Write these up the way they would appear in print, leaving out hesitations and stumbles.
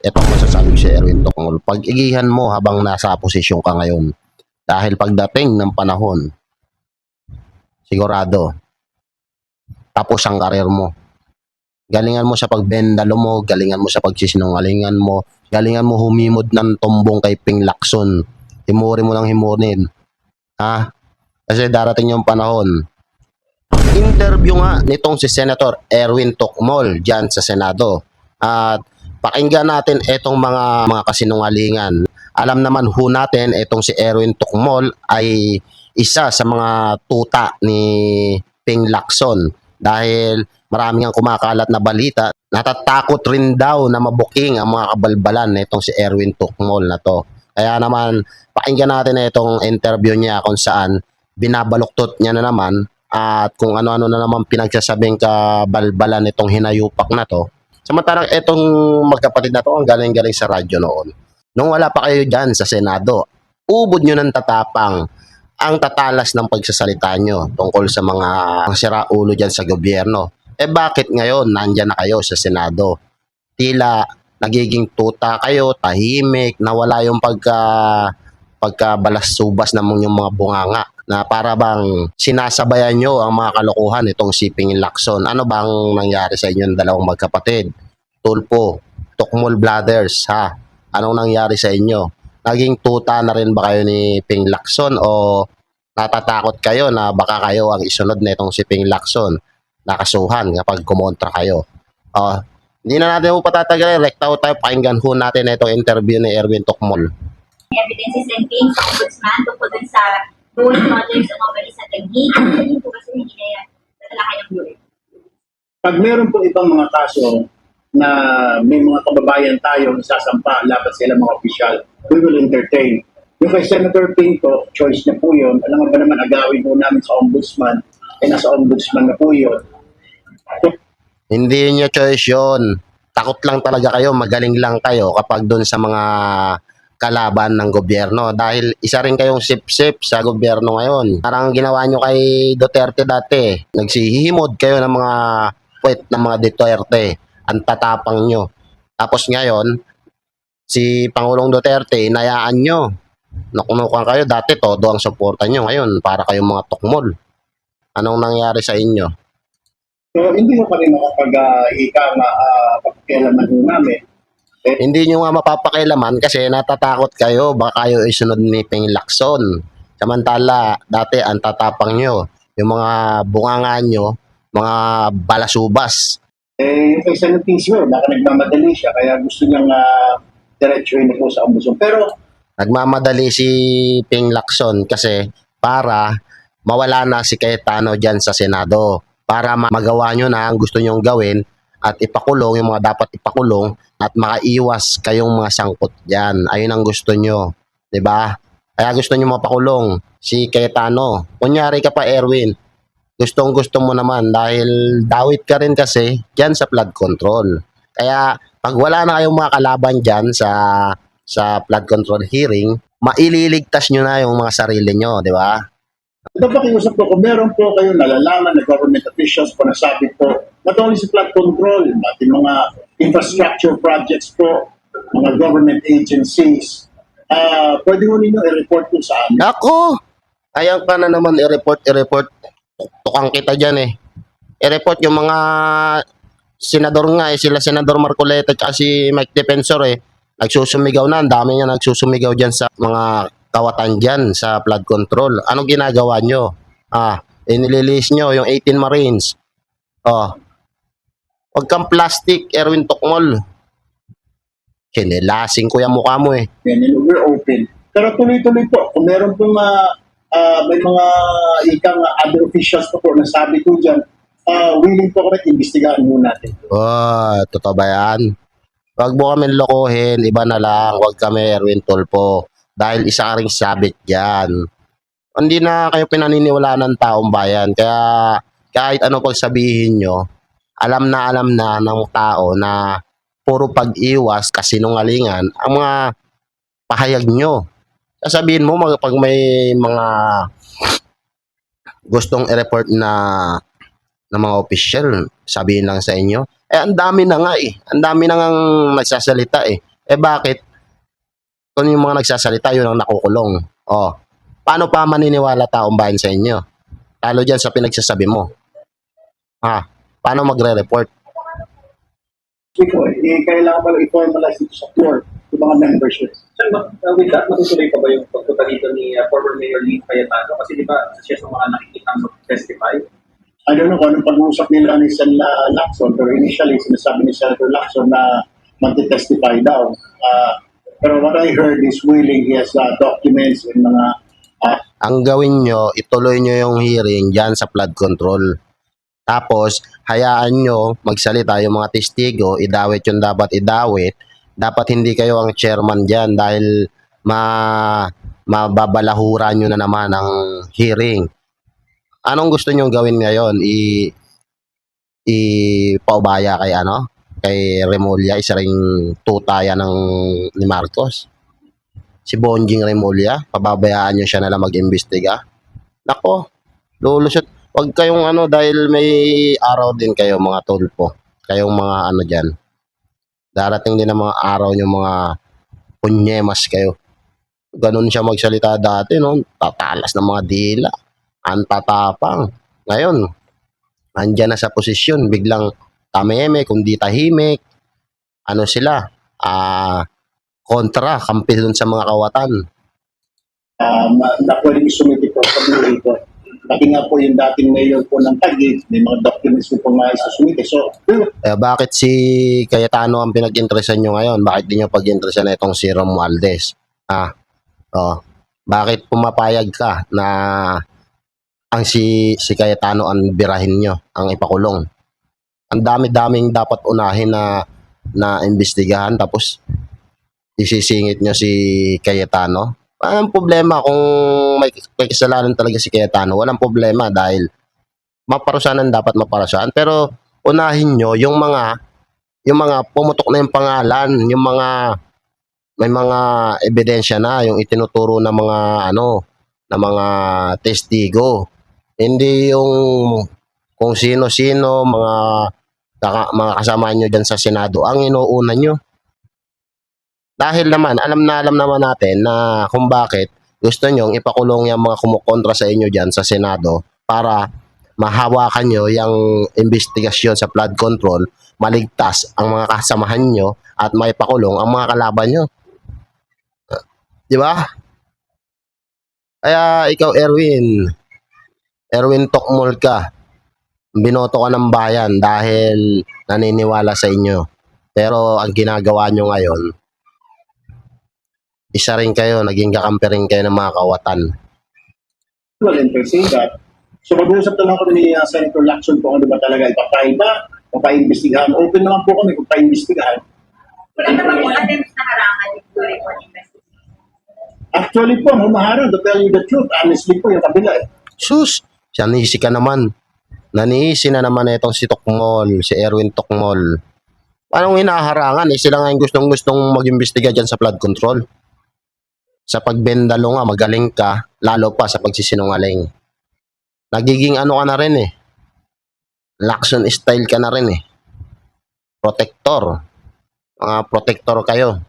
Ito ang masasabi ko si Erwin Tokmol. Pag-igihan mo habang nasa posisyon ka ngayon. Dahil pagdating ng panahon, sigurado, tapos ang karir mo. Galingan mo sa pagbendalo mo, galingan mo sa pagsisinungalingan mo, galingan mo humimod ng tumbong kay Ping Lacson. Himuri mo lang himurin. Ha? Kasi darating yung panahon. Interview nga nitong si Senator Erwin Tokmol dyan sa Senado. At pakinggan natin itong mga kasinungalingan. Alam naman ho natin itong si Erwin Tokmol ay isa sa mga tuta ni Ping Lacson dahil marami ang kumakalat na balita. Natatakot rin daw na mabuking ang mga kabalbalan nitong si Erwin Tokmol na to. Kaya naman pakinggan natin itong interview niya kung saan binabaluktot niya na naman at kung ano-ano na naman pinagsasabing kabalbalan nitong hinayupak na to. Samantalang itong magkapatid na to ang galing-galing sa radyo noon. Nung wala pa kayo dyan sa Senado, ubod nyo ng tatapang ang tatalas ng pagsasalita nyo tungkol sa mga siraulo dyan sa gobyerno. Bakit ngayon nandyan na kayo sa Senado? Tila nagiging tuta kayo, tahimik, nawala yung pagkabalas-subas ng yung mga bunganga na para bang sinasabayan nyo ang mga kalokohan itong si Ping Lacson. Ano bang nangyari sa inyong dalawang magkapatid? Tulpo, Tokmol Brothers, ha? Anong nangyari sa inyo? Naging tuta na rin ba kayo ni Ping Lacson o natatakot kayo na baka kayo ang isunod na itong si Ping Lacson nakasuhan kapag kumontra kayo? Hindi na natin po patatagalin. Rekta tayo, pakinggan ho natin itong interview ni Erwin Tokmol. Evidences and claims sa ombudsman tungkol dun sa gold projects umabali sa Taguig. Hindi po kasi hindi na yan natalakay ng buhay. Pag meron po ibang mga kaso na may mga kababayan tayo isasampa laban sa ilang mga opisyal, we will entertain. Yung kay Senator Pinto, choice niya po yun. Alam ba naman agawin po namin sa ombudsman, nasa ombudsman na po yun. Hindi nyo choice yun. Takot lang talaga kayo, magaling lang kayo kapag doon sa mga kalaban ng gobyerno. Dahil isa rin kayong sip-sip sa gobyerno ngayon. Parang ginawa nyo kay Duterte dati. Nagsihimod kayo ng mga puwet ng mga Duterte. Ang tatapang nyo. Tapos ngayon, si Pangulong Duterte, inayaan nyo. Nakunukan kayo. Dati todo ang suporta nyo. Ngayon, para kayong mga tukmol. Anong nangyari sa inyo? So, hindi mo pa rin pagkialaman ho namin. Hindi nyo nga mapapakilaman kasi natatakot kayo. Baka kayo isunod ni Ping Lacson. Samantala, dati ang tatapang nyo. Yung mga bunganga nyo, mga balasubas. Yung kay Senator Pinto, baka nagmamadali siya, kaya gusto niyang diretsuhin na po sa ombudsman. Pero, Nagmamadali si Ping Lacson kasi para mawala na si Cayetano dyan sa Senado. Para magawa nyo na ang gusto nyong gawin at ipakulong yung mga dapat ipakulong at makaiwas kayong mga sangkot dyan. Ayun ang gusto nyo. 'Di ba? Kaya gusto nyo mapakulong si Cayetano. Kunyari ka pa, Erwin. Gustong gusto mo naman dahil dawit ka rin kasi dyan sa flood control. Kaya pag wala na kayong mga kalaban dyan sa flood control hearing, maililigtas nyo na yung mga sarili nyo, di ba? ito pa kiusap ko, kung meron po kayo nalalaman na government officials po nasabi po, not only sa flood control, pati mga infrastructure projects po, mga government agencies, pwede mo ninyo i-report po sa amin. Ako! Ayaw ka na naman i-report. Tukang kita dyan eh. I-report yung mga senador nga eh, sila Senador Marcoleta at si Mike Defensor eh. Nagsusumigaw na, ang dami niya nagsusumigaw dyan sa mga kawatan dyan sa flood control. Anong ginagawa nyo? Inililis nyo yung 18 Marines. Huwag kang plastic, Erwin Tokmol. Kinilasing ko yung mukha mo eh. Ganyan, we're open. Pero tuloy-tuloy po, kung meron pong may mga other officials po po nasabi ko dyan, willing po kami imbestigahan muna natin. Totoo ba yan? Huwag mo kami lokohin, iba na lang. Huwag kami, Erwin Tulfo. Dahil isa ka rin sabit dyan. Hindi na kayo pinaniniwala ng taong bayan. Kaya kahit ano pag sabihin nyo, alam na ng tao na puro pag-iwas, kasinungalingan, ang mga pahayag nyo. Sasabihin mo pag may mga gustong i-report na mga official, sabihin lang sa inyo, ang dami na nga eh. Ang dami na nga nagsasalita eh. bakit? Kung yung mga nagsasalita, yun ang nakukulong. Oh, paano pa maniniwala taong bayan sa inyo? Lalo dyan sa pinagsasabi mo. Paano magre-report? Ito, kailangan pala i-formalize ito sa floor, yung mga membership. Sir, with that, matutuloy pa ba yung pagpunta dito ni former Mayor Lee Cayetano? Kasi di ba, siya sa mga nakikita mag-testify? I don't know kung anong pag-uusap nila ni Sen. Lacson, pero initially sinasabi ni Senator Lacson na magte-testify daw. Pero what I heard is willing, he has documents and mga Ang gawin nyo, ituloy nyo yung hearing dyan sa flood control. Tapos, hayaan nyo magsalita yung mga testigo, idawit yung dapat idawit. Dapat hindi kayo ang chairman dyan dahil mababalahuran nyo na naman ang hearing. Anong gusto nyo gawin ngayon? Ipaubaya kay Remulla, isa ring tutaya ni Marcos. Si Bonjing Remulla, pababayaan nyo siya na lang mag-imbestiga. Nako, lulusot. Huwag kayong dahil may araw din kayo mga tulpo. Kayong mga dyan. Darating din ang mga araw nyo mga punyemas kayo. Ganun siya magsalita dati, no? Tatalas ng mga dila. Ang tatapang. Ngayon, andyan na sa posisyon. Biglang tameme, kundi tahimik. Sila? Kontra, kampi dun sa mga kawatan. na pwedeng sumiti po sa Blue Ribbon. Pati nga po yung dating mayor po ng Taguig, may mga documents po mga isusumiti. So, Bakit si Cayetano ang pinag-interesan nyo ngayon? Bakit di nyo pag-interesan na itong si Romualdez? Bakit pumapayag ka na ang si Cayetano ang birahin nyo, ang ipakulong? Ang dami-daming dapat unahin na imbestigahan tapos isisingit nyo si Cayetano. Walang problema kung may kasalanan talaga si Cayetano. Walang problema dahil maparusahan dapat maparusahan. Pero unahin nyo yung mga pumutok na yung pangalan, yung mga may mga ebidensya na, yung itinuturo ng mga na mga testigo. Hindi yung kung sino-sino, mga kasama nyo dyan sa Senado ang inuuna nyo. Dahil naman, alam naman natin na kung bakit gusto nyong ipakulong yung mga kumukontra sa inyo dyan sa Senado para mahawakan nyo yung investigasyon sa flood control, maligtas ang mga kasamahan nyo at maipakulong ang mga kalaban nyo. Di ba? Kaya ikaw, Erwin Tokmol ka. Binoto ka ng bayan dahil naniniwala sa inyo. Pero ang ginagawa nyo ngayon, isa rin kayo, naging kakampi rin kayo ng mga kawatan. well, entertain that. So, mag-uusap na lang kami ni Senator Lacson kung ano ba talaga ipapay ba, papaimbestigahan. Open naman po kami kung paimbestigahan. Wala naman po attempts na harangan yung Blue Ribbon investigation. Actually po, humaharang, to tell you the truth, honestly po, yung kabila Sus, sanisi ka naman. Nanisi na naman itong si Tokmol, si Erwin Tokmol. Anong hinaharangan? Sila nga yung gustong mag-imbestiga dyan sa flood control. Sa pagbendalo nga, magaling ka, lalo pa sa pagsisinungaling. Nagiging ka na rin eh. Lacson style ka na rin eh. Protector. Mga protector kayo.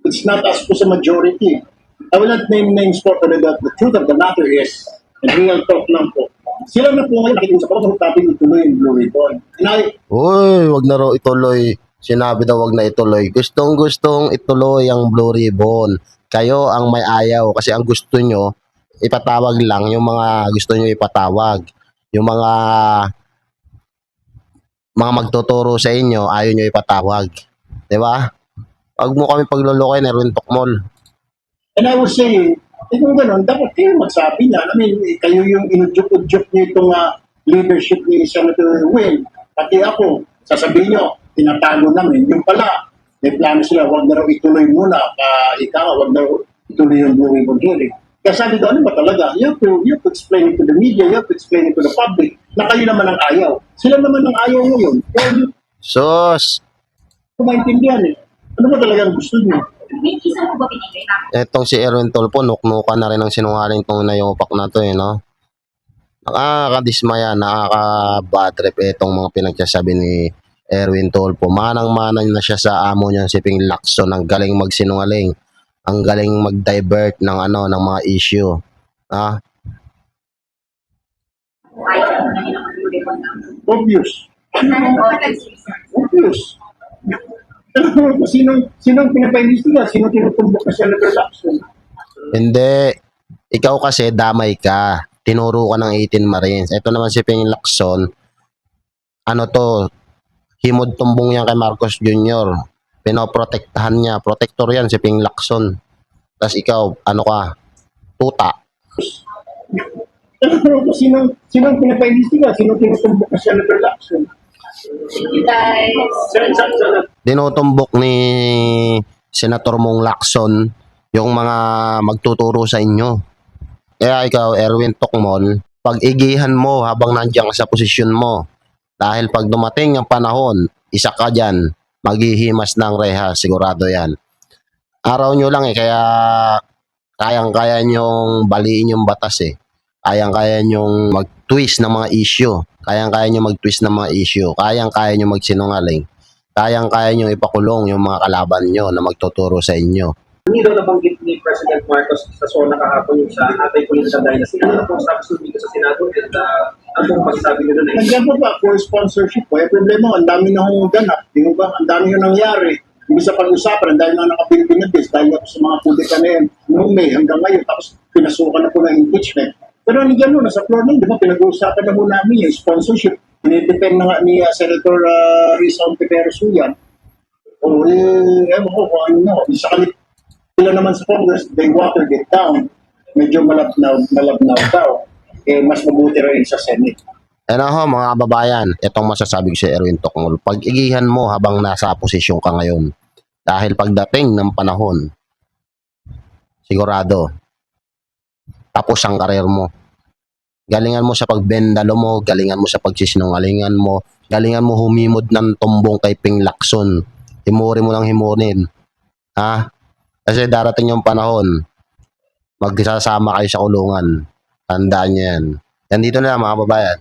It's not us po sa majority. I will not name names po, pero the truth of the matter is, and real talk lang po, sila na po ngayon nakikiusap ako sa topic ituloy yung Blue Ribbon. Uy, wag na raw ituloy. Sinabi daw wag na ituloy. Gustong ituloy ang Blue Ribbon. Kayo ang may ayaw kasi ang gusto nyo, ipatawag lang yung mga gusto nyo ipatawag. Yung mga magtuturo sa inyo, ayaw nyo ipatawag. Diba? Wag mo kami paglulukoy, Erwin Tokmol. And I was saying, kung gano'n, dapat kayo magsabi niya. I mean, kayo yung inudyok-udyok niyo itong leadership ni Senator Win. Pati ako, sasabihin niyo, tinatago namin. Yung pala, may plano sila, wag na raw ituloy muna. Wag na raw ituloy yung Blue Ribbon hearing. Kaya sabi ko, ano ba talaga? You have to explain it to the media, you have to explain it to the public, na kayo naman ang ayaw. Sila naman ang ayaw ngayon. Kaya hindi Sus, ko maintindihan eh. Ano ba talaga ang gusto niyo? May isa po ba binigay na? etong si Erwin Tolpo, nuknukan na rin ang sinungaling tong nayupak na to no? Nakakadismaya, nakaka-bad trip itong mga pinagsasabi ni Erwin Tulfo. Manang-manang na siya sa amo niya si Ping Lacson. Ang galing magsinungaling. Ang galing mag-divert ng ng mga issue. Ah, Ayaw mo na nila mag-report ng Obvious. non-audit citizens. Obvious. Sinong pinapaimbestiga? Sino tinutumbok na Senator Lacson? hindi. Ikaw kasi damay ka. Tinuro ka ng 18 Marines. Ito naman si Ping Lacson. Ano to? Himod tumbong yan kay Marcos Jr. Pinoprotektahan niya. Protector yan si Ping Lacson. Tapos ikaw, ano ka? Tuta. Sinong pinapaimbestiga? Sino tinutumbok na Senator Lacson? Guys, Dinutumbok ni Senator Mong Lacson yung mga magtuturo sa inyo. Kaya ikaw, Erwin Tokmol, pag-igihan mo habang nandiyan ka sa posisyon mo. Dahil pag dumating ang panahon, isa ka dyan, maghihimas ng rehas, sigurado yan. Araw nyo lang kaya kayang-kaya nyong baliin yung batas Kayang-kaya nyong mag-twist ng mga issue. Kayang-kaya nyong mag-twist ng mga issue. Kayang-kaya nyong magsinungaling. Kayang-kaya nyong ipakulong yung mga kalaban nyo na magtuturo sa inyo. Hindi daw nabanggit ni President Marcos sa SONA kahapon yung sa anti-political dynasty. Ano na pong sabi dito sa Senado and ano pong masasabi nyo doon Nandiyan po ba for sponsorship po? Problema, ang dami na hong ganap. Di mo ba? Ang dami yung nangyari. Hindi sa pag-usapan, ang dami na nakabilbing na bis dahil na po sa mga politika na yan. Noong May hanggang ngayon, tapos pinasukan na po ng impeachment. Pero nandiyan mo, nasa floor na, di ba? Pinag-uusapan na po namin yung sponsorship. Dinidepend na nga ni Senator Risa Ontiveros yan. O ewan ko kung ano na. Sila naman sa Congress, they watered it down. Medyo malabnaw daw. Mas mabuti rin sa Senate. Mga kababayan, itong masasabi ko si Erwin Tokmol, pag-igihan mo habang nasa posisyon ka ngayon. Dahil pagdating ng panahon, sigurado, tapos ang karir mo. Galingan mo sa pagbendalo mo, galingan mo sa pagsisinungalingan mo, galingan mo humimod ng tumbong kay Ping Lacson. Himuri mo lang himurin. Ha? Kasi darating yung panahon, magsasama kayo sa kulungan. Tandaan niyo yan. Yan dito na mga kababayan.